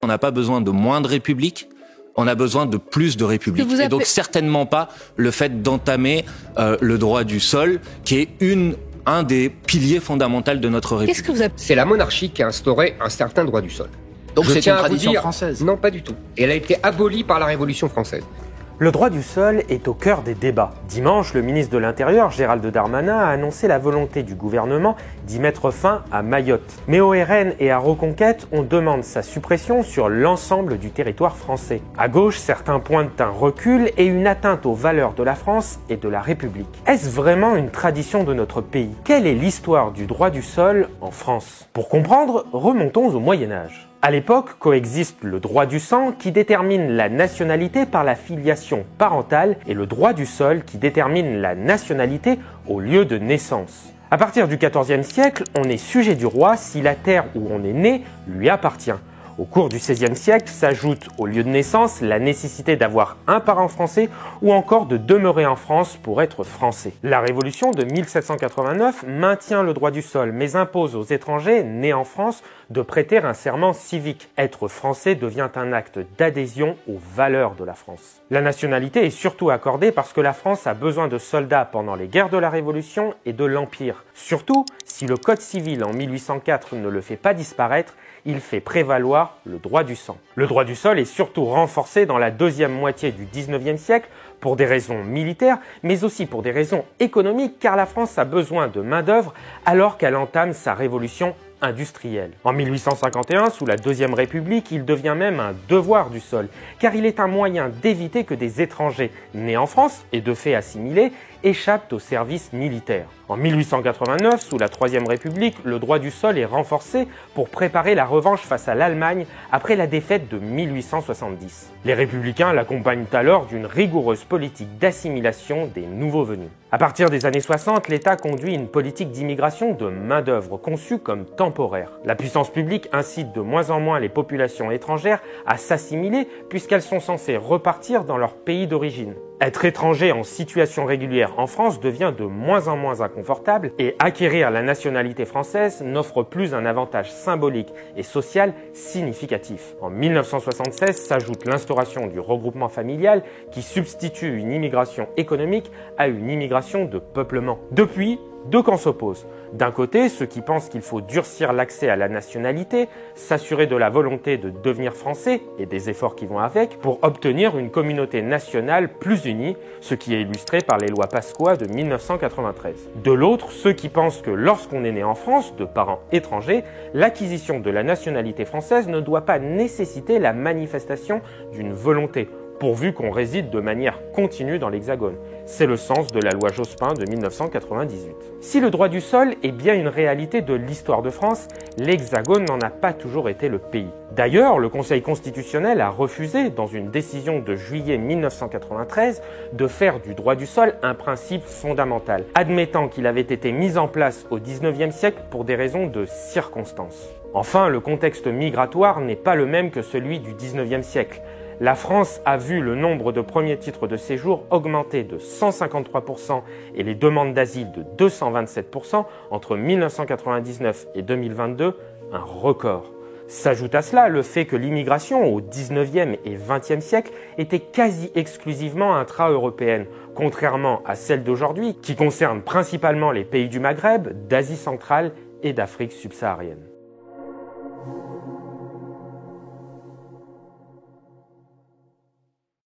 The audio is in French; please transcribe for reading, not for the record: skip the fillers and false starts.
On n'a pas besoin de moins de République, on a besoin de plus de République. Et donc certainement pas le fait d'entamer le droit du sol, qui est un des piliers fondamentaux de notre République. C'est la monarchie qui a instauré un certain droit du sol. Donc c'est une tradition française? Non, pas du tout. Elle a été abolie par la Révolution française. Le droit du sol est au cœur des débats. Dimanche, le ministre de l'Intérieur, Gérald Darmanin, a annoncé la volonté du gouvernement d'y mettre fin à Mayotte. Mais au RN et à Reconquête, on demande sa suppression sur l'ensemble du territoire français. À gauche, certains pointent un recul et une atteinte aux valeurs de la France et de la République. Est-ce vraiment une tradition de notre pays? Quelle est l'histoire du droit du sol en France? Pour comprendre, remontons au Moyen-Âge. À l'époque, coexiste le droit du sang qui détermine la nationalité par la filiation parentale et le droit du sol qui détermine la nationalité au lieu de naissance. À partir du XIVe siècle, on est sujet du roi si la terre où on est né lui appartient. Au cours du XVIe siècle s'ajoute au lieu de naissance la nécessité d'avoir un parent français ou encore de demeurer en France pour être français. La Révolution de 1789 maintient le droit du sol mais impose aux étrangers nés en France de prêter un serment civique. Être français devient un acte d'adhésion aux valeurs de la France. La nationalité est surtout accordée parce que la France a besoin de soldats pendant les guerres de la Révolution et de l'Empire. Surtout, si le Code civil en 1804 ne le fait pas disparaître, il fait prévaloir le droit du sang. Le droit du sol est surtout renforcé dans la deuxième moitié du XIXe siècle pour des raisons militaires, mais aussi pour des raisons économiques, car la France a besoin de main-d'œuvre alors qu'elle entame sa révolution industrielle. En 1851, sous la Deuxième République, il devient même un devoir du sol, car il est un moyen d'éviter que des étrangers nés en France et de fait assimilés échappent au service militaire. En 1889, sous la Troisième République, le droit du sol est renforcé pour préparer la revanche face à l'Allemagne après la défaite de 1870. Les républicains l'accompagnent alors d'une rigoureuse politique d'assimilation des nouveaux venus. À partir des années 60, l'État conduit une politique d'immigration de main-d'œuvre conçue comme temporaire. La puissance publique incite de moins en moins les populations étrangères à s'assimiler puisqu'elles sont censées repartir dans leur pays d'origine. Être étranger en situation régulière en France devient de moins en moins inconfortable et acquérir la nationalité française n'offre plus un avantage symbolique et social significatif. En 1976 s'ajoute l'instauration du regroupement familial qui substitue une immigration économique à une immigration de peuplement. Depuis, deux camps s'opposent. D'un côté, ceux qui pensent qu'il faut durcir l'accès à la nationalité, s'assurer de la volonté de devenir français et des efforts qui vont avec, pour obtenir une communauté nationale plus unie, ce qui est illustré par les lois Pasqua de 1993. De l'autre, ceux qui pensent que lorsqu'on est né en France, de parents étrangers, l'acquisition de la nationalité française ne doit pas nécessiter la manifestation d'une volonté, pourvu qu'on réside de manière continue dans l'Hexagone. C'est le sens de la loi Jospin de 1998. Si le droit du sol est bien une réalité de l'histoire de France, l'Hexagone n'en a pas toujours été le pays. D'ailleurs, le Conseil constitutionnel a refusé, dans une décision de juillet 1993, de faire du droit du sol un principe fondamental, admettant qu'il avait été mis en place au XIXe siècle pour des raisons de circonstances. Enfin, le contexte migratoire n'est pas le même que celui du XIXe siècle. La France a vu le nombre de premiers titres de séjour augmenter de 153% et les demandes d'asile de 227% entre 1999 et 2022, un record. S'ajoute à cela le fait que l'immigration au 19e et 20e siècle était quasi exclusivement intra-européenne, contrairement à celle d'aujourd'hui qui concerne principalement les pays du Maghreb, d'Asie centrale et d'Afrique subsaharienne.